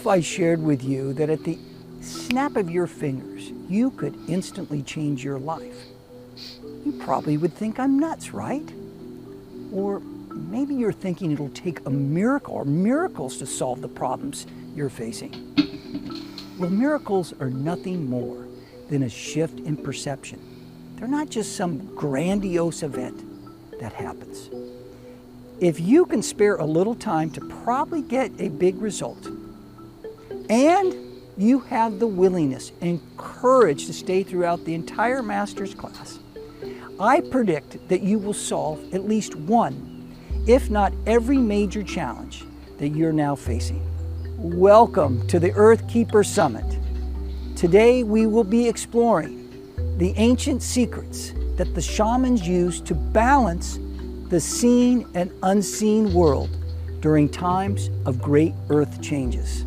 if I shared with you that at the snap of your fingers, you could instantly change your life? You probably would think I'm nuts, right? Or maybe you're thinking it'll take a miracle or miracles to solve the problems you're facing. Well, miracles are nothing more than a shift in perception. They're not just some grandiose event that happens. If you can spare a little time to probably get a big result, and you have the willingness and courage to stay throughout the entire master's class, I predict that you will solve at least one, if not every major challenge that you're now facing. Welcome to the Earth Keeper Summit. Today we will be exploring the ancient secrets that the shamans use to balance the seen and unseen world during times of great earth changes.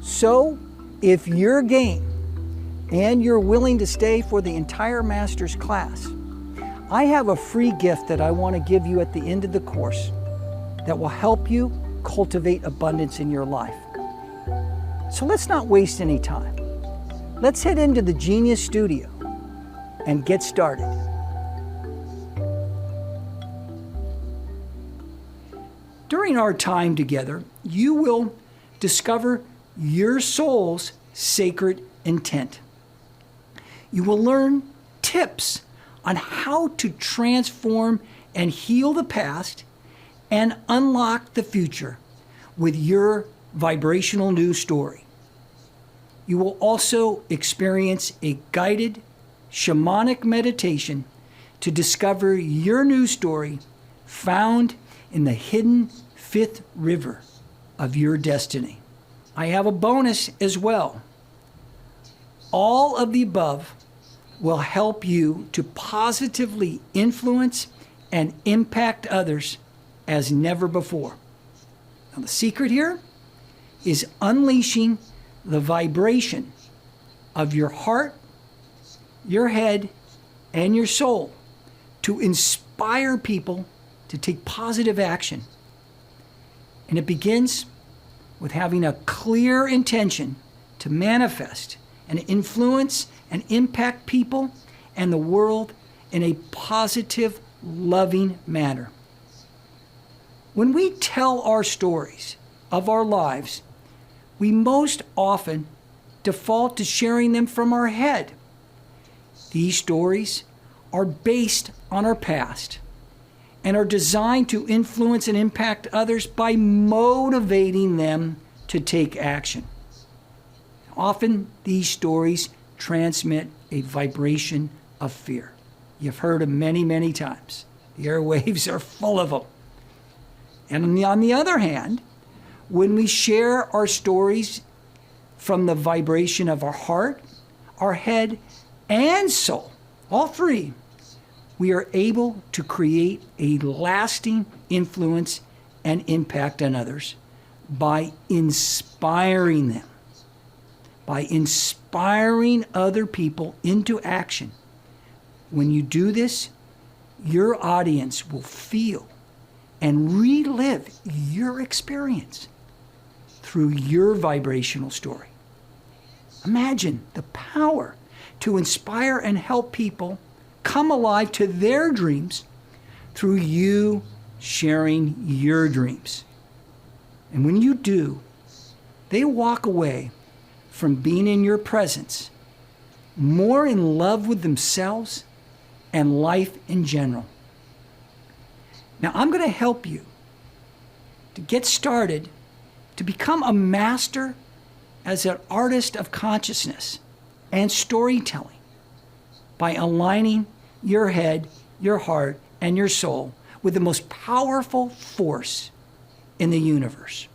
So, if you're game and you're willing to stay for the entire master's class, I have a free gift that I want to give you at the end of the course that will help you cultivate abundance in your life. So let's not waste any time. Let's head into the Genius Studio and get started. During our time together, you will discover your soul's sacred intent. You will learn tips on how to transform and heal the past and unlock the future with your vibrational new story. You will also experience a guided shamanic meditation to discover your new story found in the hidden fifth river of your destiny. I have a bonus as well. All of the above will help you to positively influence and impact others as never before. Now, the secret here is unleashing the vibration of your heart, your head, and your soul to inspire people to take positive action. And it begins with having a clear intention to manifest and influence and impact people and the world in a positive, loving manner. When we tell our stories of our lives, we most often default to sharing them from our head. These stories are based on our past and are designed to influence and impact others by motivating them to take action. Often, these stories transmit a vibration of fear. You've heard them many, many times. The airwaves are full of them. And on the other hand, when we share our stories from the vibration of our heart, our head, and soul, all three, we are able to create a lasting influence and impact on others by inspiring them, by inspiring other people into action. When you do this, your audience will feel and relive your experience through your vibrational story. Imagine the power to inspire and help people come alive to their dreams through you sharing your dreams. And when you do, they walk away from being in your presence more in love with themselves and life in general. Now, I'm going to help you to get started to become a master as an artist of consciousness and storytelling by aligning your head, your heart, and your soul with the most powerful force in the universe.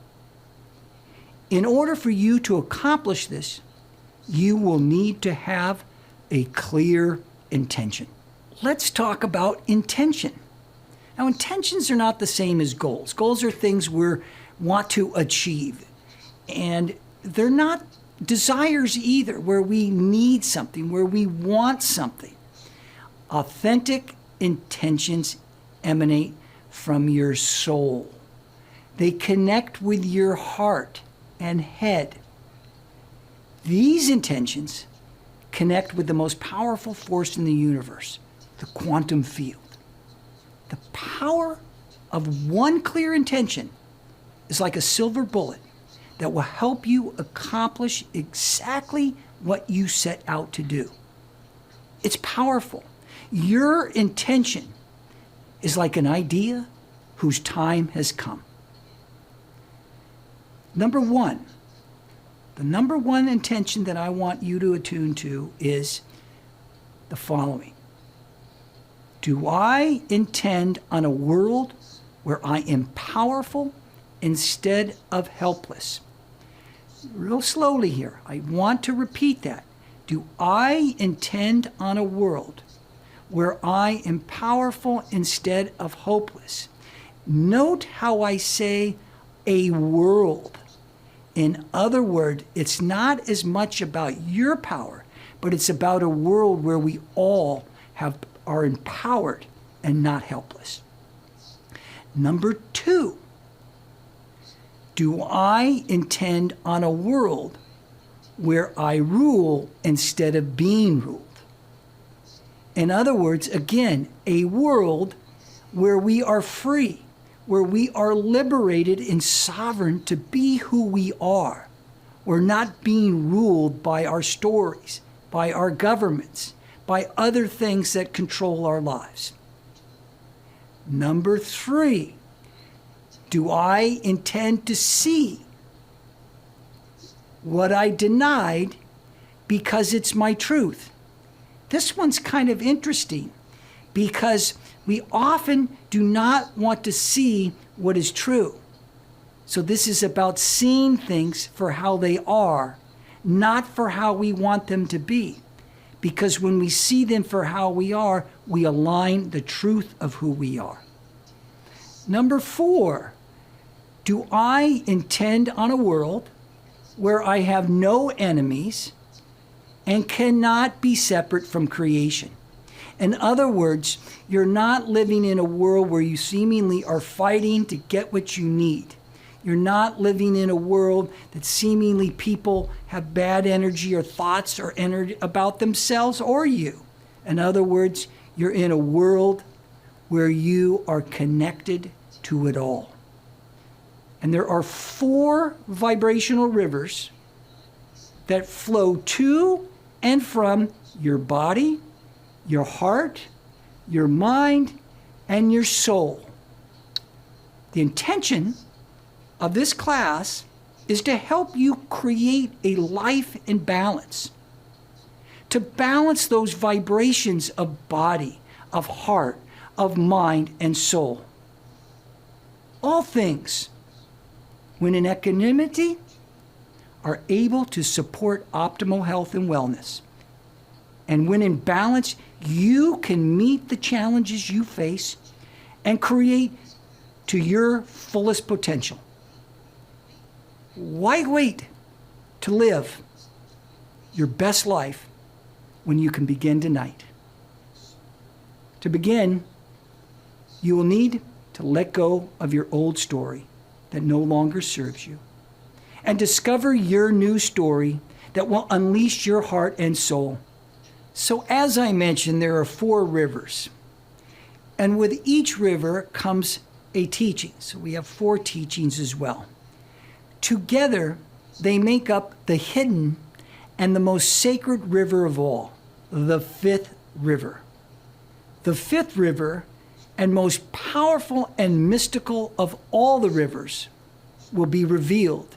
In order for you to accomplish this, you will need to have a clear intention. Let's talk about intention. Now, intentions are not the same as goals. Goals are things we want to achieve. And they're not desires either, where we need something, where we want something. Authentic intentions emanate from your soul. They connect with your heart and head. These intentions connect with the most powerful force in the universe, the quantum field. The power of one clear intention is like a silver bullet that will help you accomplish exactly what you set out to do. It's powerful. Your intention is like an idea whose time has come. Number one, the number one intention that I want you to attune to is the following. Do I intend on a world where I am powerful instead of helpless? Real slowly here. I want to repeat that. Do I intend on a world where I am powerful instead of hopeless? Note how I say a world. In other words, it's not as much about your power, but it's about a world where we all are empowered and not helpless. Number two, do I intend on a world where I rule instead of being ruled? In other words, again, a world where we are free, where we are liberated and sovereign to be who we are. We're not being ruled by our stories, by our governments, by other things that control our lives. Number three, do I intend to see what I denied because it's my truth? This one's kind of interesting because we often do not want to see what is true. So this is about seeing things for how they are, not for how we want them to be. Because when we see them for how we are, we align the truth of who we are. Number four, do I intend on a world where I have no enemies and cannot be separate from creation? In other words, you're not living in a world where you seemingly are fighting to get what you need. You're not living in a world that seemingly people have bad energy or thoughts or energy about themselves or you. In other words, you're in a world where you are connected to it all. And there are 4 vibrational rivers that flow to and from your body, your heart, your mind, and your soul. The intention of this class is to help you create a life in balance, to balance those vibrations of body, of heart, of mind, and soul. All things, when in equanimity, are able to support optimal health and wellness. And when in balance, you can meet the challenges you face and create to your fullest potential. Why wait to live your best life when you can begin tonight? To begin, you will need to let go of your old story that no longer serves you and discover your new story that will unleash your heart and soul. So as I mentioned, there are 4 rivers. And with each river comes a teaching. So we have 4 teachings as well. Together, they make up the hidden and the most sacred river of all, the 5th river. The 5th river, and most powerful and mystical of all the rivers, will be revealed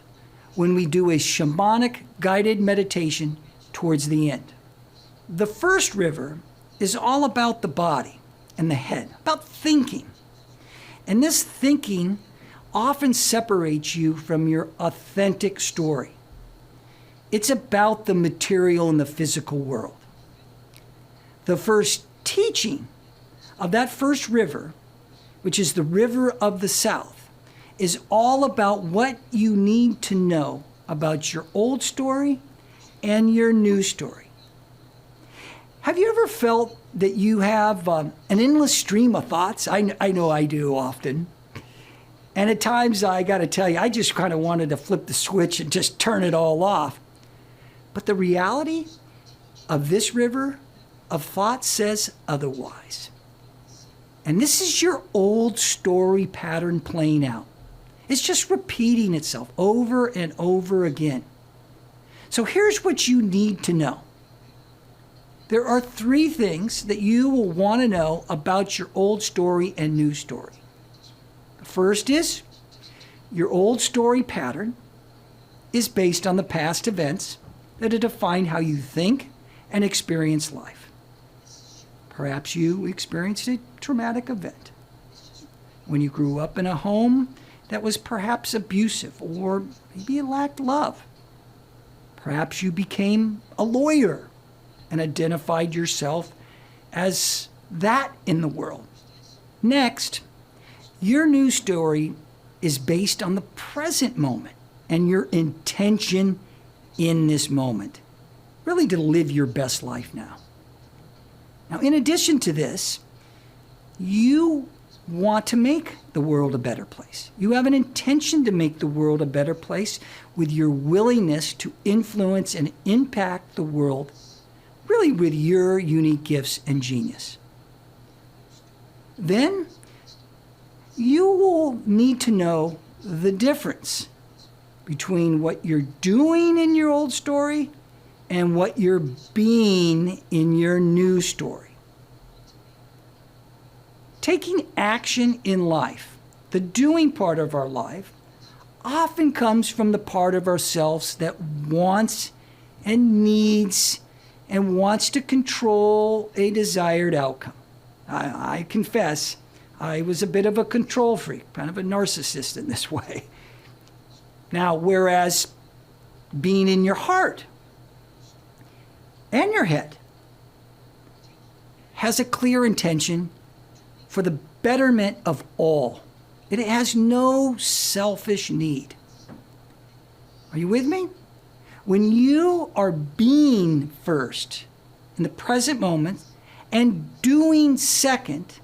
when we do a shamanic guided meditation towards the end. The first river is all about the body and the head, about thinking. And this thinking often separates you from your authentic story. It's about the material and the physical world. The first teaching of that first river, which is the river of the South, is all about what you need to know about your old story and your new story. Have you ever felt that you have an endless stream of thoughts? I know I do often. And at times, I got to tell you, I just kind of wanted to flip the switch and just turn it all off. But the reality of this river of thought says otherwise. And this is your old story pattern playing out. It's just repeating itself over and over again. So here's what you need to know. There are 3 things that you will want to know about your old story and new story. The first is your old story pattern is based on the past events that have defined how you think and experience life. Perhaps you experienced a traumatic event when you grew up in a home that was perhaps abusive, or maybe it lacked love. Perhaps you became a lawyer and identified yourself as that in the world. Next, your new story is based on the present moment and your intention in this moment, really to live your best life now. Now, in addition to this, you want to make the world a better place. You have an intention to make the world a better place with your willingness to influence and impact the world, really with your unique gifts and genius. Then you will need to know the difference between what you're doing in your old story and what you're being in your new story. Taking action in life, the doing part of our life, often comes from the part of ourselves that wants and needs and wants to control a desired outcome. I confess, I was a bit of a control freak, kind of a narcissist in this way. Now, whereas being in your heart and your head has a clear intention for the betterment of all. It has no selfish need. Are you with me? When you are being first in the present moment and doing second,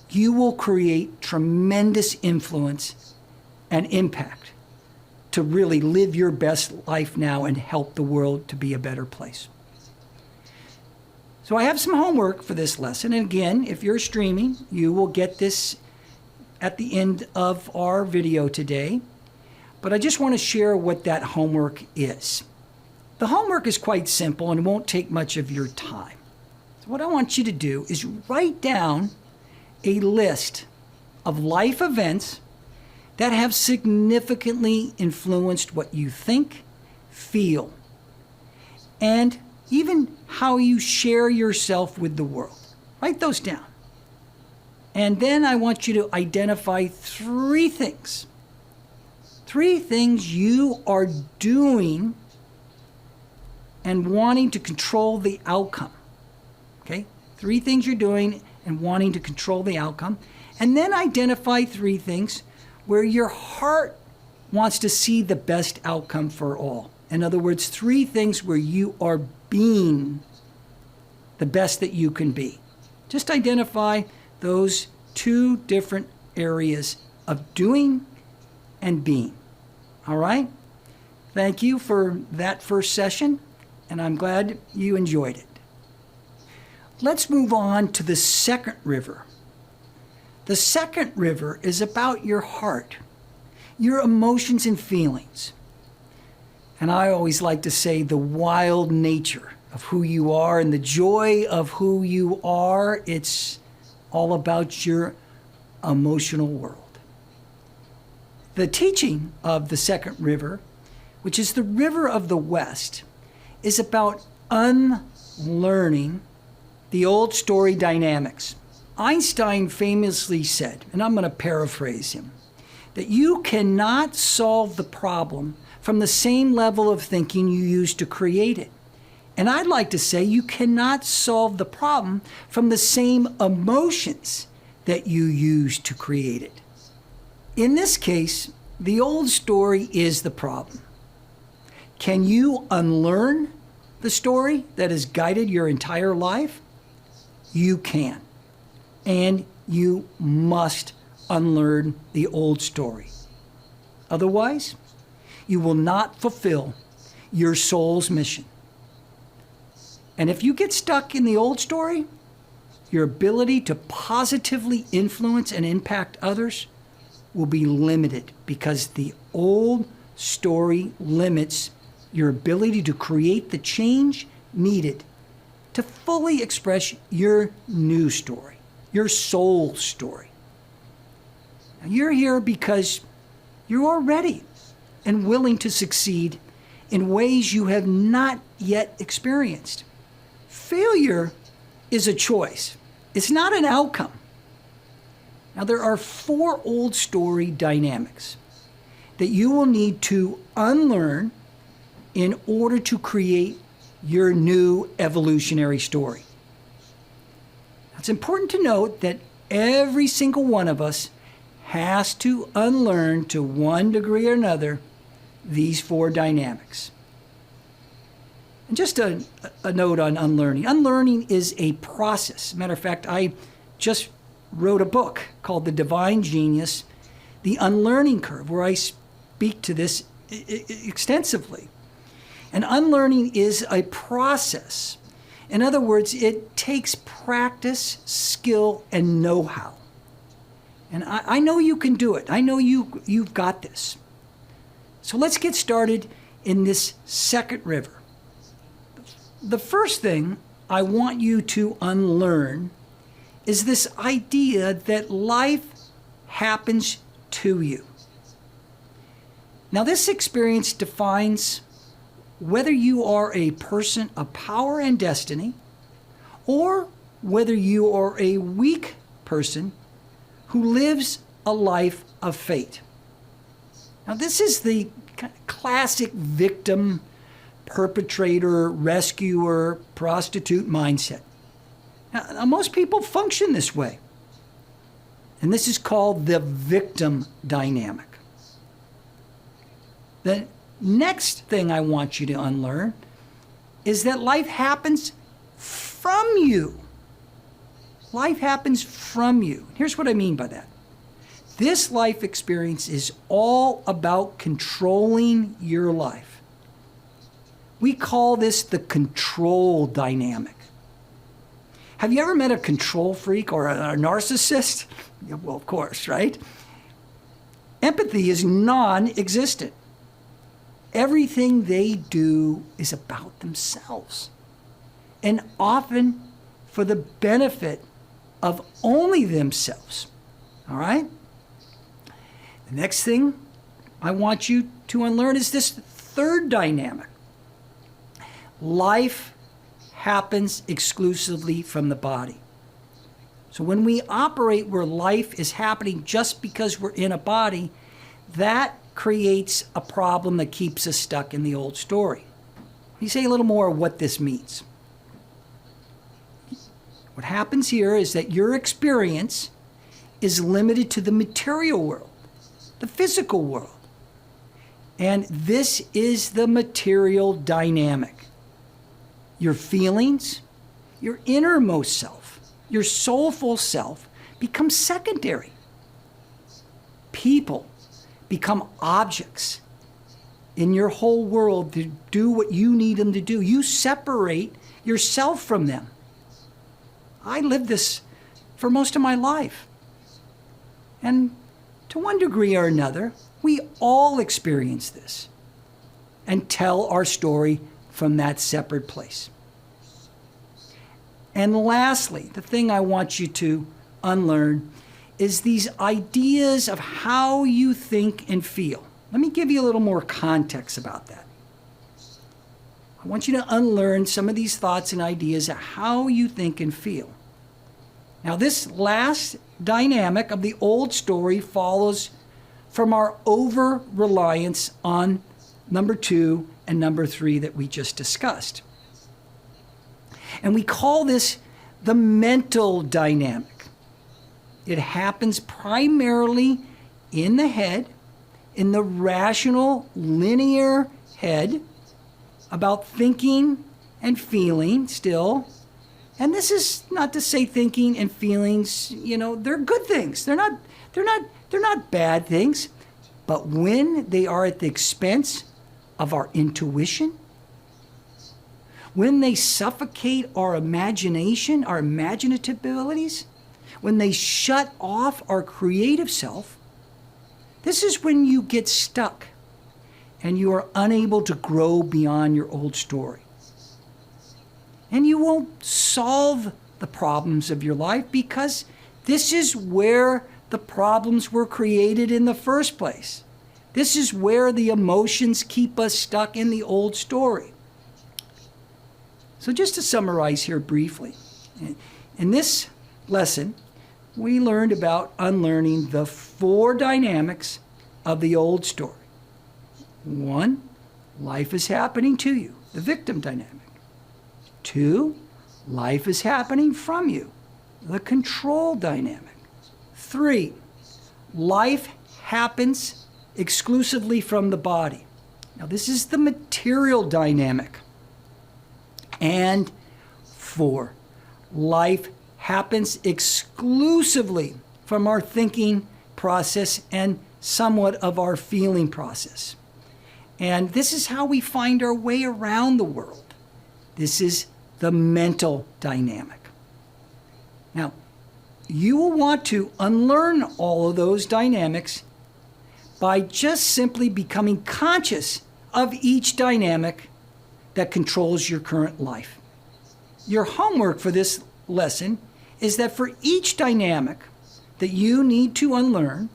you will create tremendous influence and impact to really live your best life now and help the world to be a better place. So I have some homework for this lesson. And again, if you're streaming, you will get this at the end of our video today. But I just want to share what that homework is. The homework is quite simple and won't take much of your time. So what I want you to do is write down a list of life events that have significantly influenced what you think, feel, and even how you share yourself with the world. Write those down. And then I want you to identify 3 things. 3 things you are doing and wanting to control the outcome. Okay? 3 things you're doing and wanting to control the outcome. And then identify 3 things where your heart wants to see the best outcome for all. In other words, 3 things where you are being the best that you can be. Just identify those 2 different areas of doing and being. All right? Thank you for that first session, and I'm glad you enjoyed it. Let's move on to the second river. The second river is about your heart, your emotions and feelings. And I always like to say the wild nature of who you are and the joy of who you are. It's all about your emotional world. The teaching of the second river, which is the river of the West, is about unlearning the old story dynamics. Einstein famously said, and I'm going to paraphrase him, that you cannot solve the problem from the same level of thinking you used to create it. And I'd like to say you cannot solve the problem from the same emotions that you used to create it. In this case, the old story is the problem. Can you unlearn the story that has guided your entire life? You can. And you must unlearn the old story. Otherwise, you will not fulfill your soul's mission. And if you get stuck in the old story, your ability to positively influence and impact others will be limited because the old story limits your ability to create the change needed to fully express your new story, your soul story. Now, you're here because you're already and willing to succeed in ways you have not yet experienced. Failure is a choice. It's not an outcome. Now, there are 4 old story dynamics that you will need to unlearn in order to create your new evolutionary story. It's important to note that every single one of us has to unlearn to one degree or another these 4 dynamics. And just a note on unlearning. Unlearning is a process. Matter of fact, I just wrote a book called The Divine Genius, The Unlearning Curve, where I speak to this extensively. And unlearning is a process. In other words, it takes practice, skill, and know-how. And I know you can do it. I know you've got this. So let's get started in this second river. The first thing I want you to unlearn is this idea that life happens to you. Now, this experience defines whether you are a person of power and destiny or whether you are a weak person who lives a life of fate. Now, this is the classic victim, perpetrator, rescuer, prostitute mindset. Now, most people function this way. And this is called the victim dynamic. The next thing I want you to unlearn is that life happens from you. Life happens from you. Here's what I mean by that. This life experience is all about controlling your life. We call this the control dynamic. Have you ever met a control freak or a narcissist? Yeah, well, of course, right? Empathy is non-existent. Everything they do is about themselves, and often for the benefit of only themselves. All right? The next thing I want you to unlearn is this third dynamic. Life happens exclusively from the body. So when we operate where life is happening just because we're in a body, that creates a problem that keeps us stuck in the old story. Let me say a little more of what this means. What happens here is that your experience is limited to the material world, the physical world. And this is the material dynamic. Your feelings, your innermost self, your soulful self become secondary. People become objects in your whole world to do what you need them to do. You separate yourself from them. I lived this for most of my life. And to one degree or another, we all experience this and tell our story from that separate place. And lastly, the thing I want you to unlearn is these ideas of how you think and feel. Let me give you a little more context about that. I want you to unlearn some of these thoughts and ideas of how you think and feel. Now, this last dynamic of the old story follows from our over-reliance on number 2 and number 3 that we just discussed. And we call this the mental dynamic. It happens primarily in the head, in the rational, linear head, about thinking and feeling still. And this is not to say thinking and feelings, they're good things. They're they're not bad things, but when they are at the expense of our intuition, when they suffocate our imagination, our imaginative abilities, when they shut off our creative self, this is when you get stuck and you are unable to grow beyond your old story. And you won't solve the problems of your life because this is where the problems were created in the first place. This is where the emotions keep us stuck in the old story. So just to summarize here briefly, in this lesson, we learned about unlearning the 4 dynamics of the old story. 1, life is happening to you, the victim dynamic. 2, life is happening from you, the control dynamic. 3, life happens exclusively from the body. Now this is the material dynamic. And 4, life happens exclusively from our thinking process and somewhat of our feeling process. And this is how we find our way around the world. This is the mental dynamic. Now, you will want to unlearn all of those dynamics by just simply becoming conscious of each dynamic that controls your current life. Your homework for this lesson is that for each dynamic that you need to unlearn,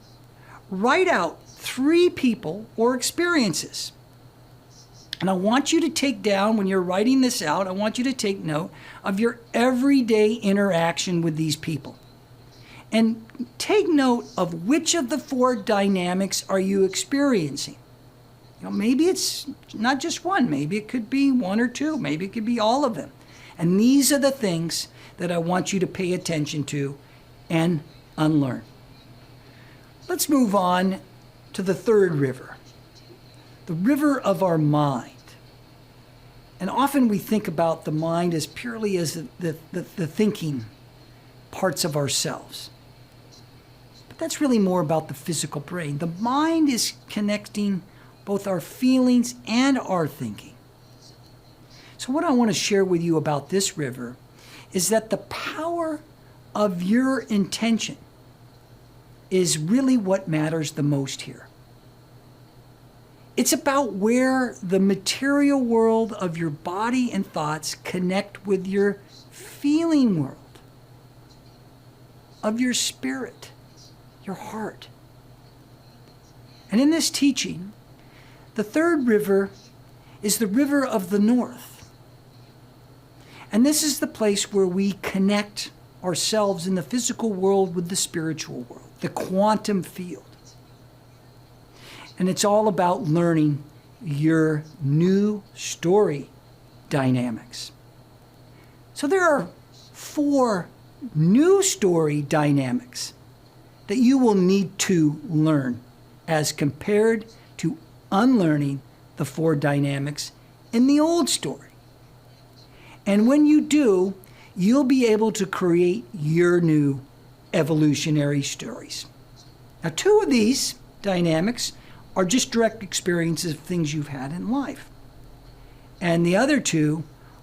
write out 3 people or experiences. And I want you to take down, when you're writing this out, I want you to take note of your everyday interaction with these people. And take note of which of the 4 dynamics are you experiencing. Maybe it's not just one. Maybe it could be 1 or 2. Maybe it could be all of them. And these are the things that I want you to pay attention to and unlearn. Let's move on to the 3rd river, the river of our mind. And often we think about the mind as purely as the thinking parts of ourselves. But that's really more about the physical brain. The mind is connecting both our feelings and our thinking. So what I want to share with you about this river is that the power of your intention is really what matters the most here. It's about where the material world of your body and thoughts connect with your feeling world, of your spirit, your heart. And in this teaching, the 3rd river is the river of the north. And this is the place where we connect ourselves in the physical world with the spiritual world, the quantum field. And it's all about learning your new story dynamics. So there are 4 new story dynamics that you will need to learn as compared to unlearning the 4 dynamics in the old story. And when you do, you'll be able to create your new evolutionary stories. Now, 2 of these dynamics are just direct experiences of things you've had in life. And the other 2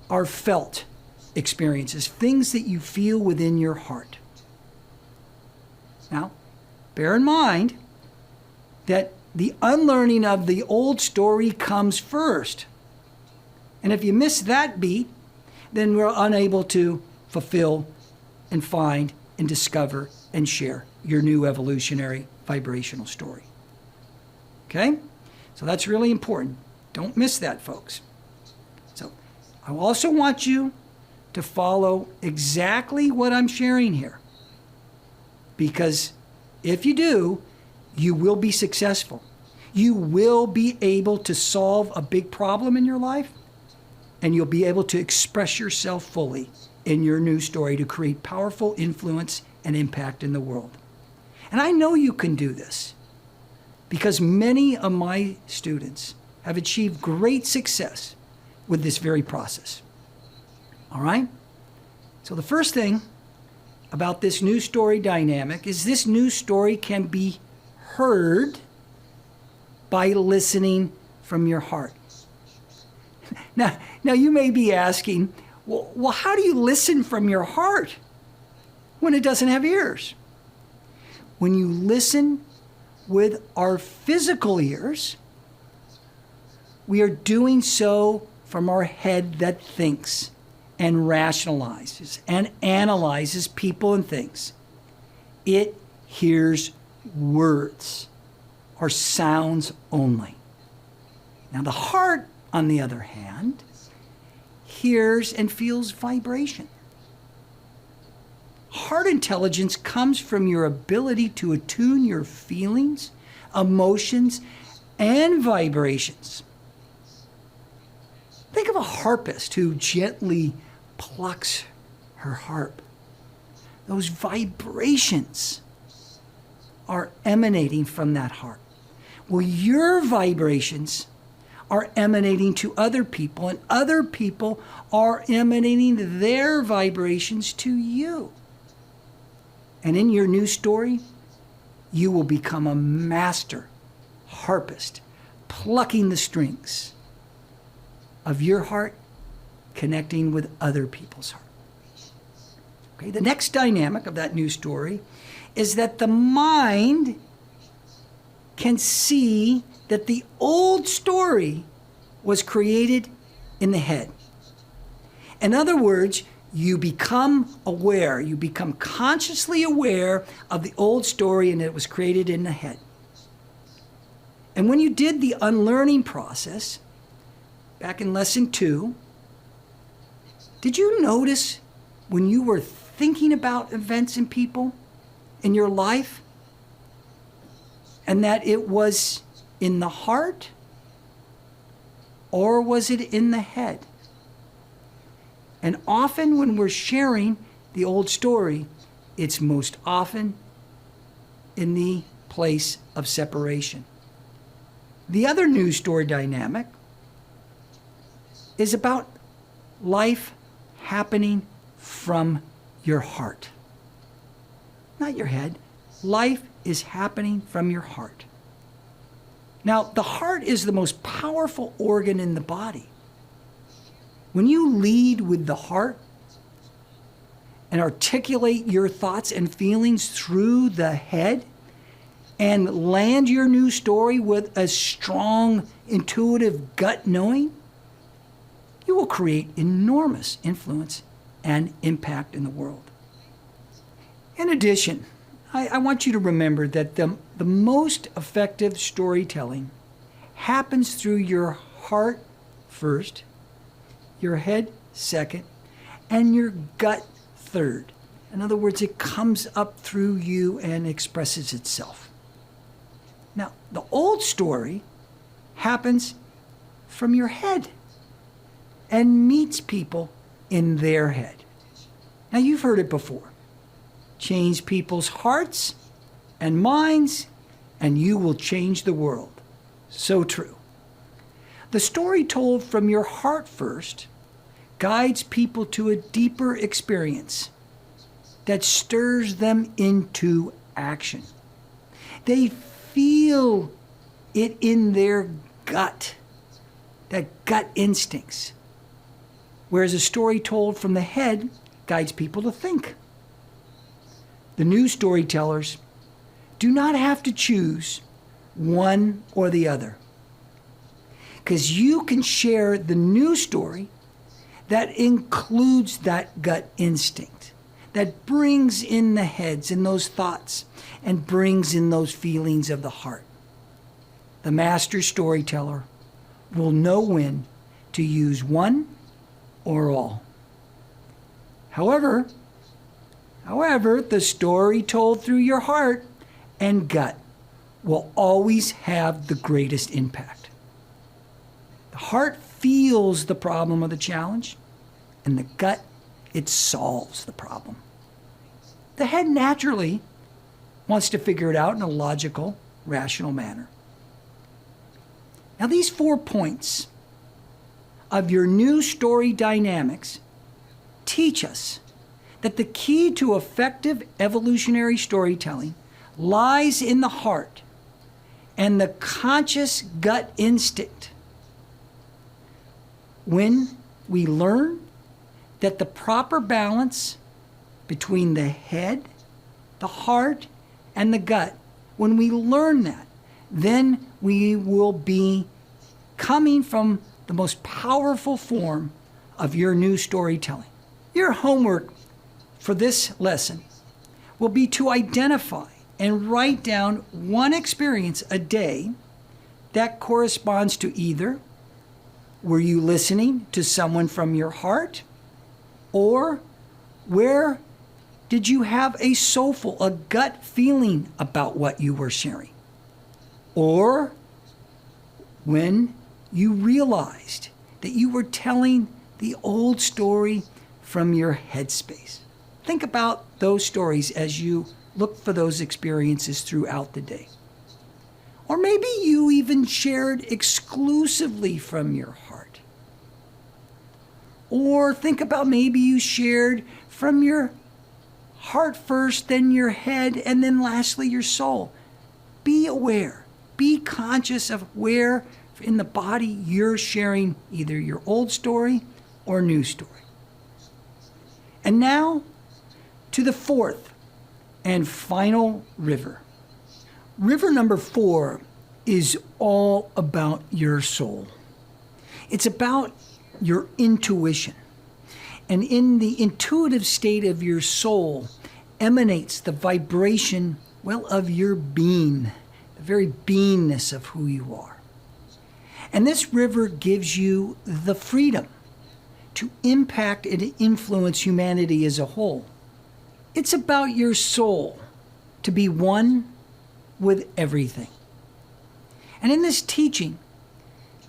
are felt experiences, things that you feel within your heart. Now, bear in mind that the unlearning of the old story comes first. And if you miss that beat, then we're unable to fulfill and find and discover and share your new evolutionary vibrational story. Okay? So that's really important. Don't miss that, folks. So I also want you to follow exactly what I'm sharing here. Because if you do, you will be successful. You will be able to solve a big problem in your life, and you'll be able to express yourself fully in your new story to create powerful influence and impact in the world. And I know you can do this because many of my students have achieved great success with this very process. All right? So the first thing about this new story dynamic is this new story can be heard by listening from your heart. Now you may be asking, well, how do you listen from your heart when it doesn't have ears? When you listen with our physical ears, we are doing so from our head that thinks and rationalizes and analyzes people and things. It hears words or sounds only. Now the heart, on the other hand, hears and feels vibration. Heart intelligence comes from your ability to attune your feelings, emotions, and vibrations. Think of a harpist who gently plucks her harp. Those vibrations are emanating from that harp. Well, your vibrations are emanating to other people, and other people are emanating their vibrations to you. And in your new story, you will become a master harpist, plucking the strings of your heart, connecting with other people's heart. Okay, the next dynamic of that new story is that the mind can see that the old story was created in the head. In other words, you become aware, you become consciously aware of the old story, and it was created in the head. And when you did the unlearning process, back in lesson 2, did you notice when you were thinking about events and people in your life, and that it was in the heart, or was it in the head? And often when we're sharing the old story, it's most often in the place of separation. The other news story dynamic is about life happening from your heart. Not your head. Life is happening from your heart. Now, the heart is the most powerful organ in the body. When you lead with the heart and articulate your thoughts and feelings through the head and land your new story with a strong, intuitive gut knowing, you will create enormous influence and impact in the world. In addition, I want you to remember that the most effective storytelling happens through your heart first, your head second, and your gut third. In other words, it comes up through you and expresses itself. Now, the old story happens from your head and meets people in their head. Now, you've heard it before. Change people's hearts and minds, and you will change the world. So true. The story told from your heart first guides people to a deeper experience that stirs them into action. They feel it in their gut, that gut instincts. Whereas a story told from the head guides people to think. The new storytellers do not have to choose one or the other, because you can share the new story that includes that gut instinct, that brings in the heads and those thoughts and brings in those feelings of the heart. The master storyteller will know when to use one or all. However, the story told through your heart and gut will always have the greatest impact. The heart feels the problem or the challenge, and the gut, it solves the problem. The head naturally wants to figure it out in a logical, rational manner. Now, these 4 points of your new story dynamics teach us that the key to effective evolutionary storytelling lies in the heart and the conscious gut instinct. When we learn that the proper balance between the head, the heart, and the gut, when we learn that, then we will be coming from the most powerful form of your new storytelling. Your homework for this lesson will be to identify and write down one experience a day that corresponds to either were you listening to someone from your heart, or where did you have a soulful, a gut feeling about what you were sharing, or when you realized that you were telling the old story from your headspace. Think about those stories as you look for those experiences throughout the day. Or maybe you even shared exclusively from your heart. Or think about maybe you shared from your heart first, then your head, and then lastly your soul. Be aware, be conscious of where in the body you're sharing either your old story or new story. And now to the fourth and final river. River number 4 is all about your soul. It's about your intuition. And in the intuitive state of your soul emanates the vibration, well, of your being, the very beingness of who you are. And this river gives you the freedom to impact and influence humanity as a whole. It's about your soul to be one with everything. And in this teaching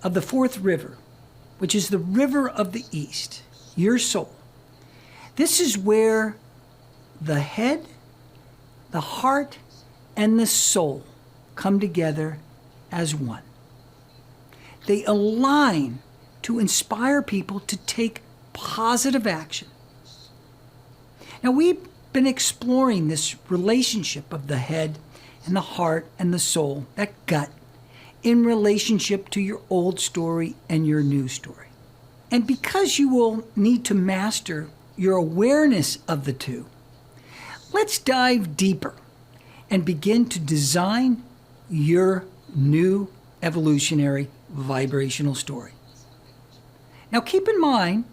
of the fourth river, which is the river of the East, your soul, this is where the head, the heart, and the soul come together as one. They align to inspire people to take positive action. Now, we've been exploring this relationship of the head and the heart and the soul, that gut, in relationship to your old story and your new story. And because you will need to master your awareness of the two, let's dive deeper and begin to design your new evolutionary vibrational story. Now, keep in mind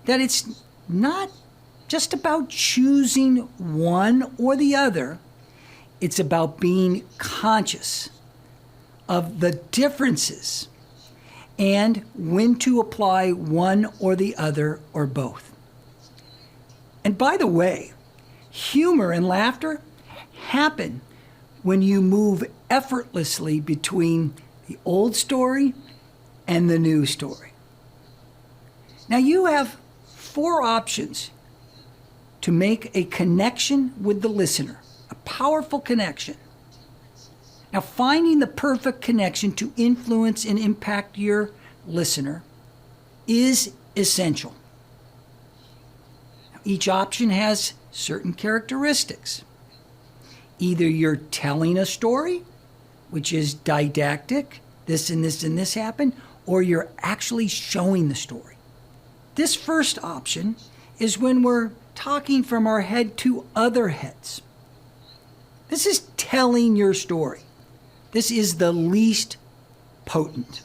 that it's not just about choosing one or the other. It's about being conscious of the differences and when to apply one or the other or both. And by the way, humor and laughter happen when you move effortlessly between the old story and the new story. Now, you have 4 options to make a connection with the listener, a powerful connection. Now, finding the perfect connection to influence and impact your listener is essential. Now, each option has certain characteristics. Either you're telling a story, which is didactic, this and this and this happened, or you're actually showing the story. This first option is when we're talking from our head to other heads. This is telling your story. This is the least potent.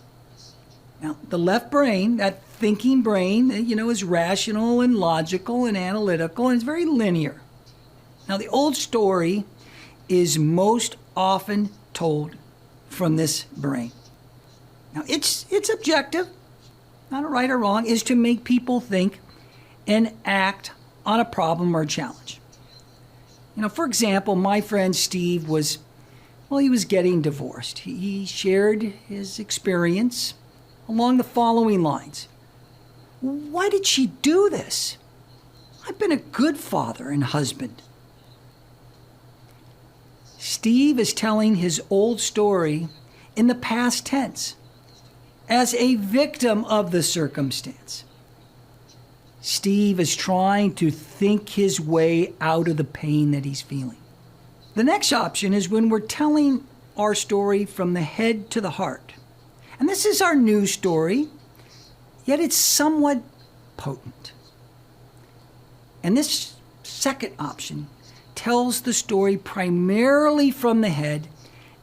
Now, the left brain, that thinking brain, is rational and logical and analytical, and it's very linear. Now, the old story is most often told from this brain. Now, its objective, not a right or wrong, is to make people think and act on a problem or a challenge. For example, my friend Steve he was getting divorced. He shared his experience along the following lines. Why did she do this? I've been a good father and husband. Steve is telling his old story in the past tense as a victim of the circumstance. Steve is trying to think his way out of the pain that he's feeling. The next option is when we're telling our story from the head to the heart. And this is our new story, yet it's somewhat potent. And this second option tells the story primarily from the head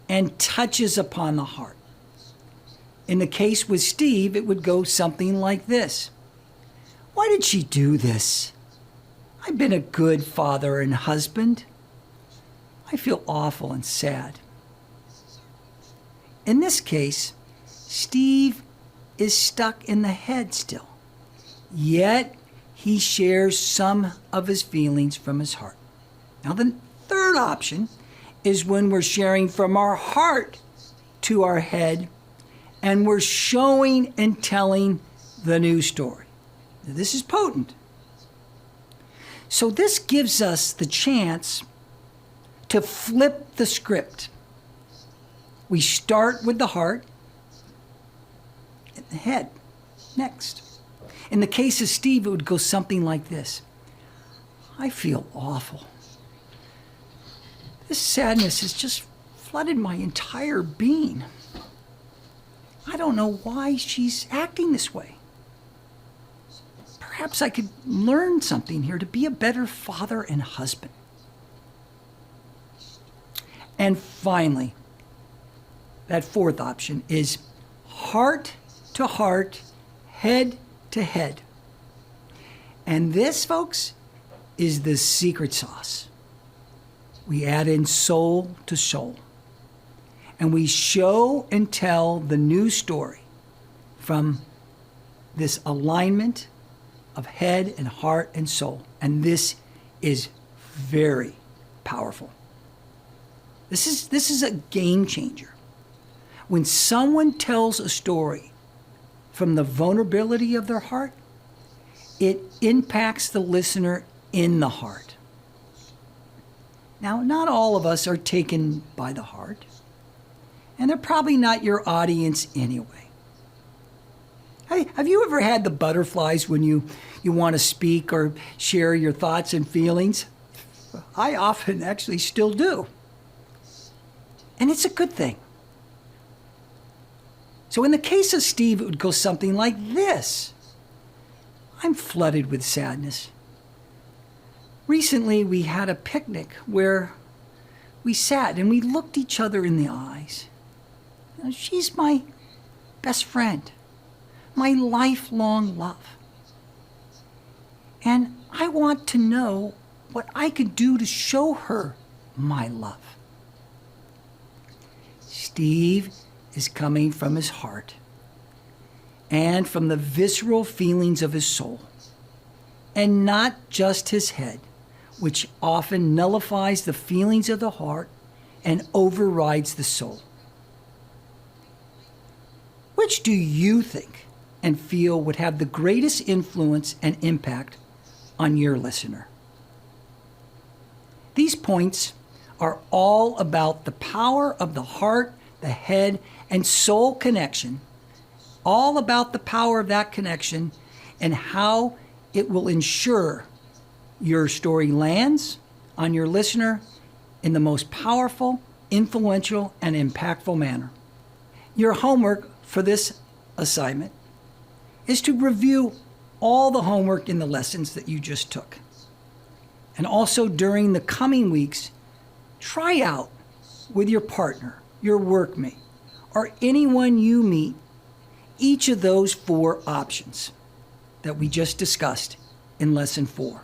and touches upon the heart. In the case with Steve, it would go something like this. Why did she do this? I've been a good father and husband. I feel awful and sad. In this case, Steve is stuck in the head still, yet he shares some of his feelings from his heart. Now, the third option is when we're sharing from our heart to our head, and we're showing and telling the new story. Now, this is potent. So this gives us the chance to flip the script. We start with the heart and the head next. In the case of Steve, it would go something like this. I feel awful. This sadness has just flooded my entire being. I don't know why she's acting this way. Perhaps I could learn something here to be a better father and husband. And finally, that fourth option is heart to heart, head to head. And this, folks, is the secret sauce. We add in soul to soul. And we show and tell the new story from this alignment of head and heart and soul. And this is very powerful. This is a game changer. When someone tells a story from the vulnerability of their heart, it impacts the listener in the heart. Now, not all of us are taken by the heart, and they're probably not your audience anyway. Hey, have you ever had the butterflies when you want to speak or share your thoughts and feelings? I often actually still do. And it's a good thing. So in the case of Steve, it would go something like this. I'm flooded with sadness. Recently, we had a picnic where we sat and we looked each other in the eyes. You know, she's my best friend, my lifelong love. And I want to know what I could do to show her my love. Steve is coming from his heart and from the visceral feelings of his soul, and not just his head, which often nullifies the feelings of the heart and overrides the soul. Which do you think and feel would have the greatest influence and impact on your listener? These points are all about the power of the heart, the head, and soul connection, all about the power of that connection and how it will ensure your story lands on your listener in the most powerful, influential, and impactful manner. Your homework for this assignment is to review all the homework in the lessons that you just took. And also during the coming weeks, try out with your partner, your workmate, or anyone you meet, each of those 4 options that we just discussed in Lesson 4.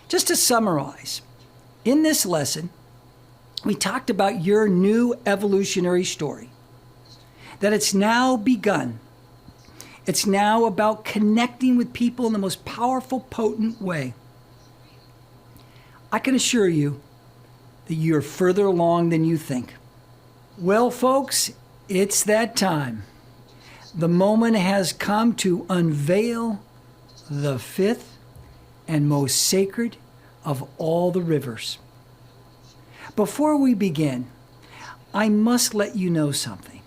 Just to summarize, in this lesson, we talked about your new evolutionary story, that it's now begun. It's now about connecting with people in the most powerful, potent way. I can assure you that you're further along than you think. Well, folks, it's that time. The moment has come to unveil the 5th and most sacred of all the rivers. Before we begin, I must let you know something.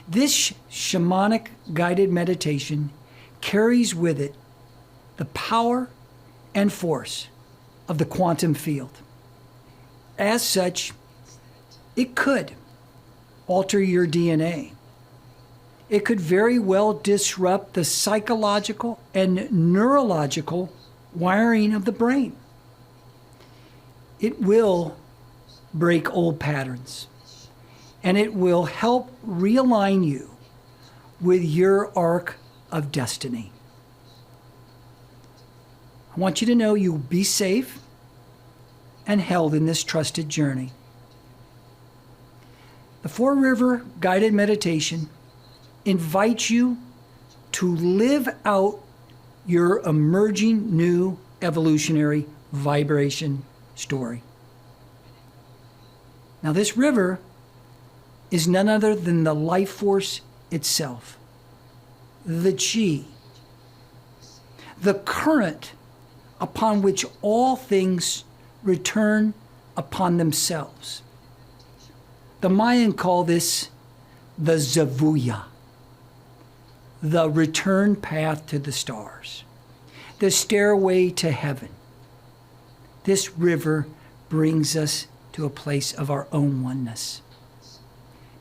This shamanic guided meditation carries with it the power and force of the quantum field. As such, it could alter your DNA. It could very well disrupt the psychological and neurological wiring of the brain. It will break old patterns, and it will help realign you with your arc of destiny. I want you to know you'll be safe and held in this trusted journey. The Four River Guided Meditation invites you to live out your emerging new evolutionary vibration story. Now, this river is none other than the life force itself, the chi, the current upon which all things return upon themselves. The Mayan call this the Zavuya, the return path to the stars, the stairway to heaven. This river brings us to a place of our own oneness.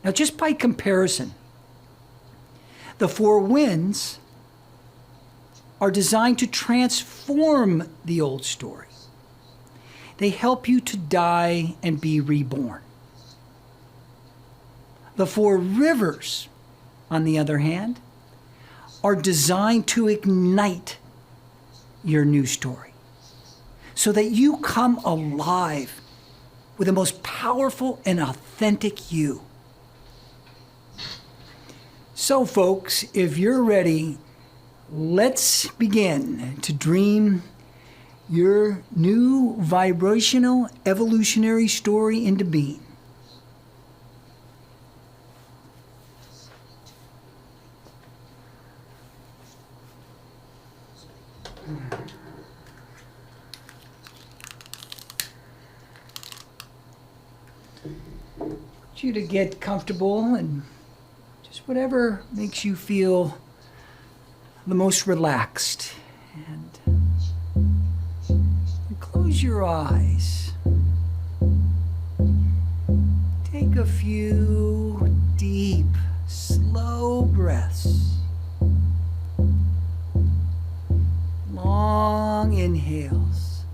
Now, just by comparison, the four winds are designed to transform the old story. They help you to die and be reborn. The four rivers, on the other hand, are designed to ignite your new story so that you come alive with the most powerful and authentic you. So, folks, if you're ready, let's begin to dream your new vibrational evolutionary story into being. I want you to get comfortable and just whatever makes you feel the most relaxed. And close your eyes. Take a few deep, slow breaths. Long inhales.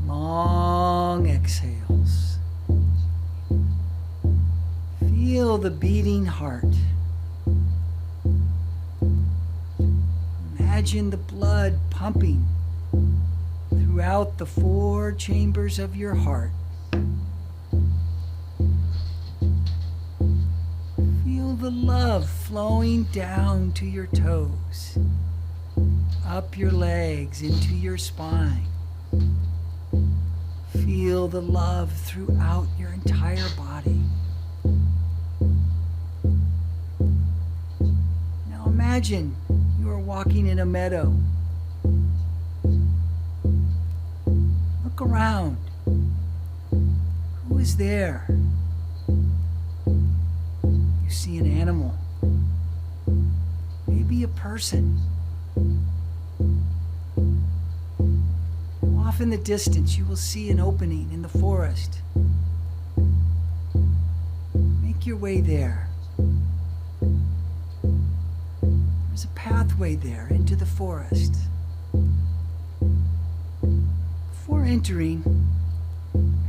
Long exhales. Feel the beating heart. Imagine the blood pumping throughout the four chambers of your heart. Feel the love flowing down to your toes, up your legs, into your spine. Feel the love throughout your entire body. Now imagine you are walking in a meadow. Look around. Who is there? You see an animal. Maybe a person. Off in the distance, you will see an opening in the forest. Make your way there. There's a pathway there into the forest. Before entering,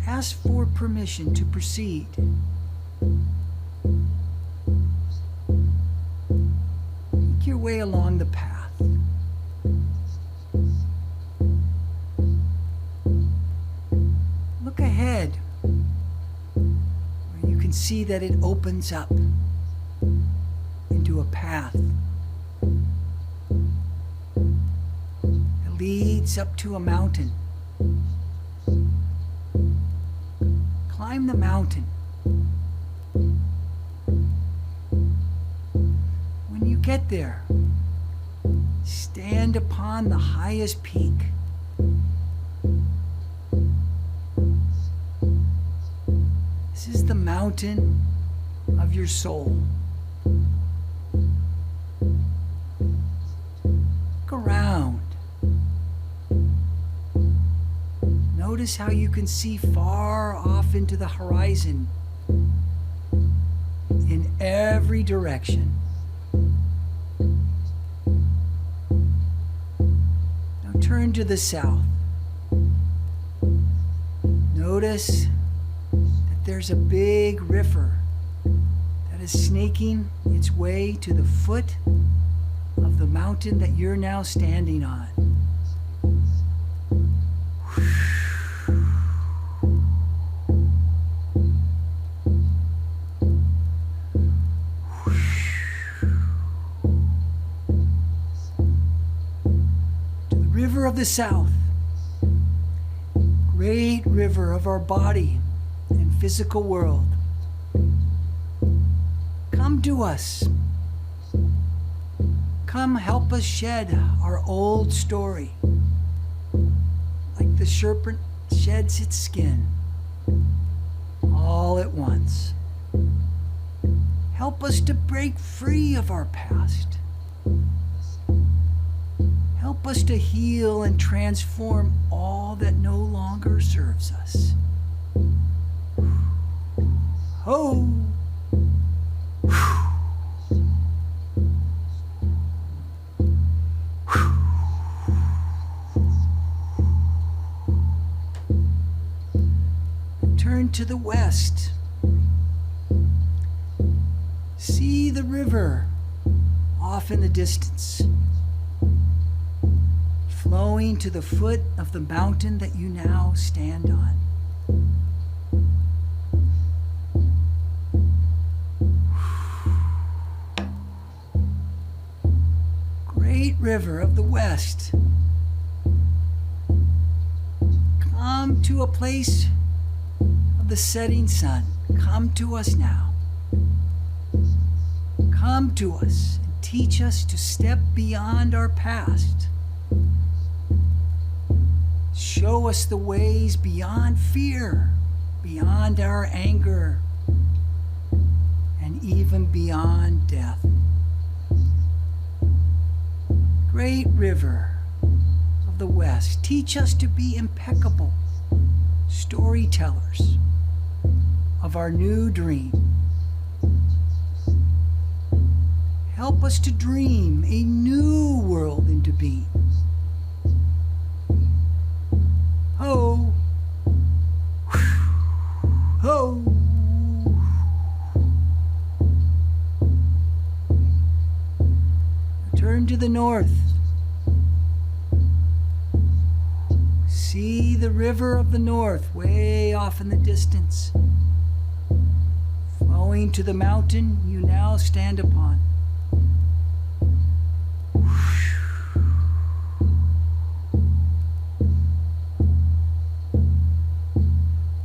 ask for permission to proceed. Make your way along the path. Look ahead, where you can see that it opens up into a path that leads up to a mountain. Climb the mountain. When you get there, stand upon the highest peak. This is the mountain of your soul. Notice how you can see far off into the horizon in every direction. Now turn to the south. Notice that there's a big river that is snaking its way to the foot of the mountain that you're now standing on. To the river of the south, great river of our body and physical world. Come to us. Come help us shed our old story, like the serpent sheds its skin, all at once. Help us to break free of our past. Help us to heal and transform all that no longer serves us. Ho! Turn to the west. See the river off in the distance, flowing to the foot of the mountain that you now stand on. Great river of the west. Come to a place of the setting sun. Come to us now. Come to us and teach us to step beyond our past. Show us the ways beyond fear, beyond our anger, and even beyond death. Great river of the West, teach us to be impeccable storytellers of our new dream. Help us to dream a new world into being. Ho! Ho! Turn to the north. See the river of the north way off in the distance, flowing to the mountain you now stand upon.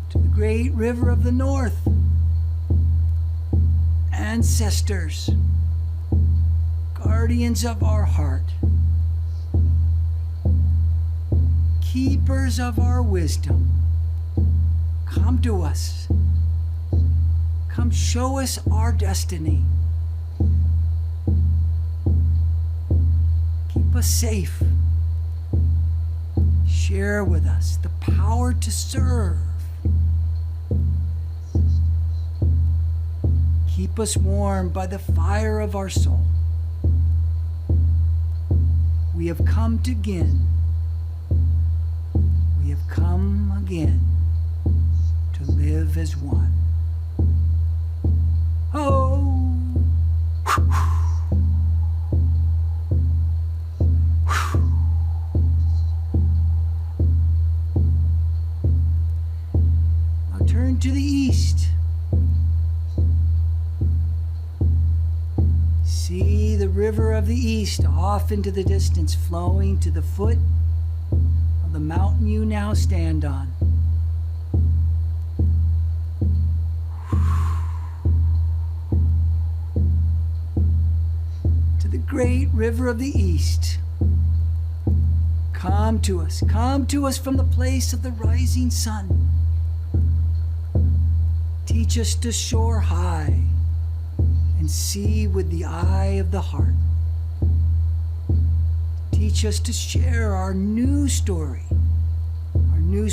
To the great river of the north. Ancestors, guardians of our heart, keepers of our wisdom, come to us. Come show us our destiny. Keep us safe. Share with us the power to serve. Keep us warm by the fire of our soul. We have come to again. We have come again to live as one. Oh! Now turn to the east. See the river of the east off into the distance, flowing to the foot of the mountain you now stand on. To the great river of the east. Come to us from the place of the rising sun. Teach us to soar high and see with the eye of the heart. Teach us to share our new story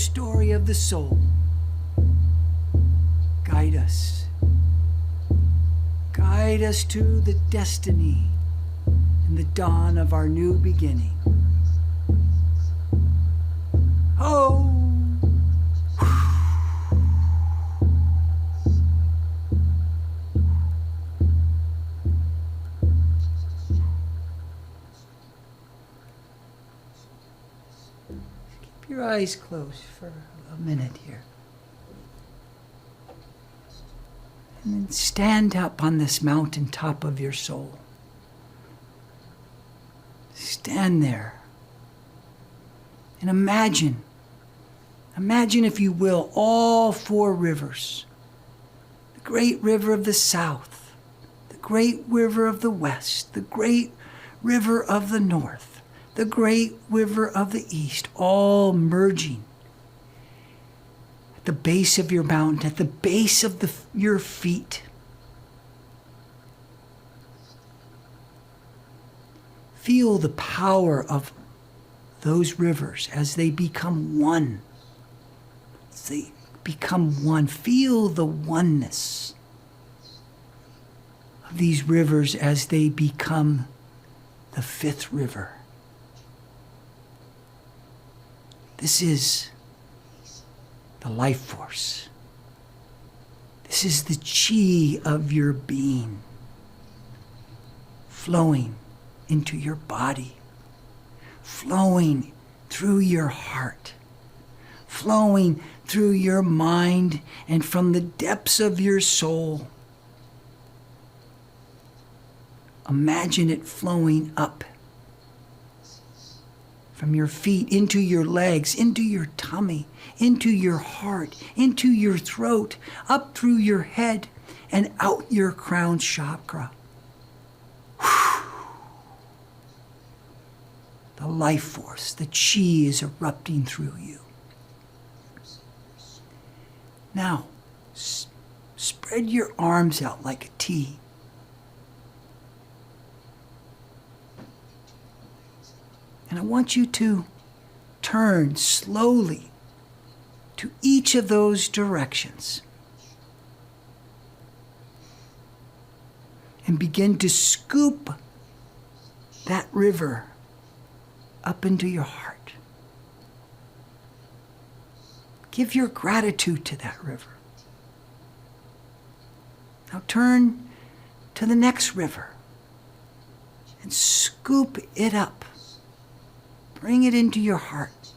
story of the soul. Guide us. Guide us to the destiny and the dawn of our new beginning. Oh! Keep your eyes closed for a minute here. And then stand up on this mountaintop of your soul. Stand there and imagine, if you will, all four rivers. The great river of the south, the great river of the west, the great river of the north, the great river of the east, all merging at the base of your mountain, at the base of your feet. Feel the power of those rivers as they become one. As they become one. Feel the oneness of these rivers as they become the fifth river. This is the life force. This is the chi of your being flowing into your body, flowing through your heart, flowing through your mind and from the depths of your soul. Imagine it flowing up from your feet into your legs, into your tummy, into your heart, into your throat, up through your head and out your crown chakra. The life force, the chi is erupting through you. Now, spread your arms out like a T. And I want you to turn slowly to each of those directions and begin to scoop that river up into your heart. Give your gratitude to that river. Now turn to the next river and scoop it up. Bring it into your heart.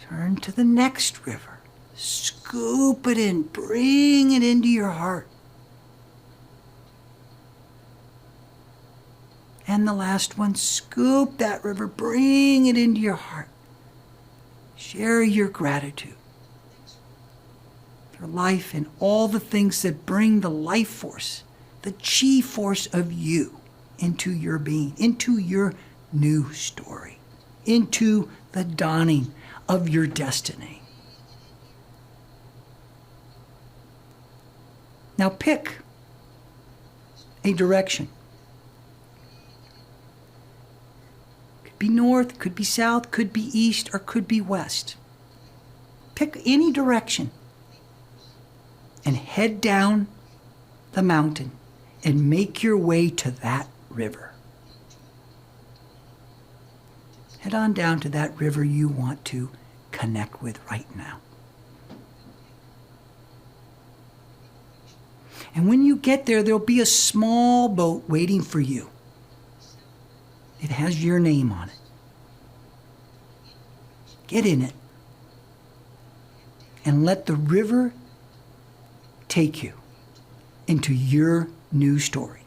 Turn to the next river. Scoop it in. Bring it into your heart. And the last one, scoop that river, bring it into your heart. Share your gratitude for life and all the things that bring the life force, the chi force of you into your being, into your new story, into the dawning of your destiny. Now pick a direction. Be north, could be south, could be east, or could be west. Pick any direction and head down the mountain and make your way to that river. Head on down to that river you want to connect with right now. And when you get there, there'll be a small boat waiting for you. It has your name on it. Get in it and let the river take you into your new story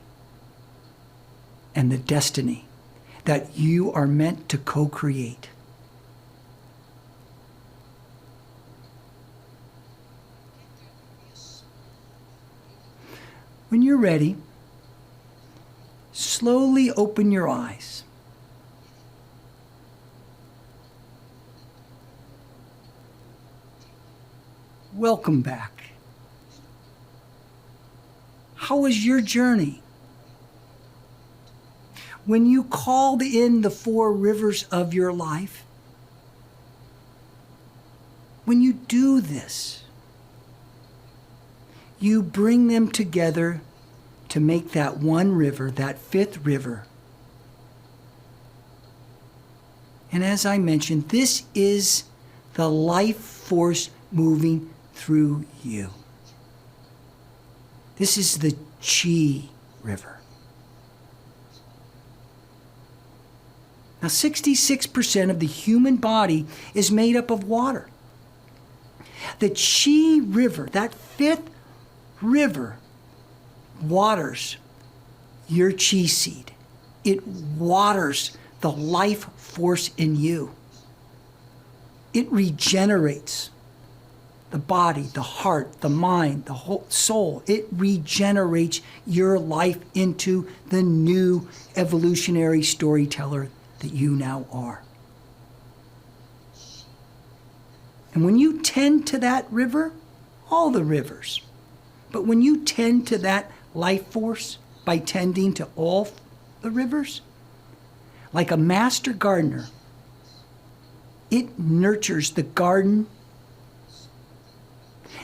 and the destiny that you are meant to co-create. When you're ready, slowly open your eyes. Welcome back. How was your journey? when you called in the four rivers of your life, when you do this, you bring them together to make that one river, that fifth river. And as I mentioned, this is the life force moving through you. This is the Chi River. Now, 66% of the human body is made up of water. The Chi River, that fifth river, waters your Chi seed. It waters the life force in you. It regenerates the body, the heart, the mind, the whole soul. It regenerates your life into the new evolutionary storyteller that you now are. And when you tend to that river, all the rivers, but when you tend to that life force by tending to all the rivers, like a master gardener, it nurtures the garden.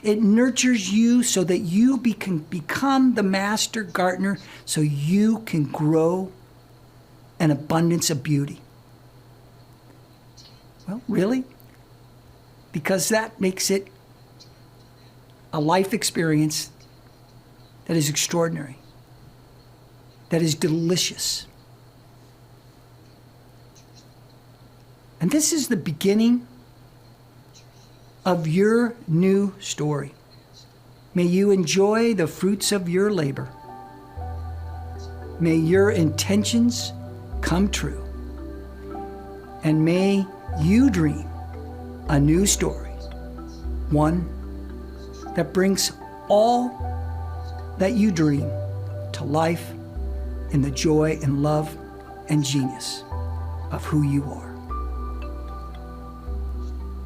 It nurtures you so that you can become the master gardener, so you can grow an abundance of beauty. Well, really? Because that makes it a life experience that is extraordinary, that is delicious. And this is the beginning of your new story. May you enjoy the fruits of your labor. May your intentions come true. And may you dream a new story, one that brings all that you dream to life in the joy and love and genius of who you are.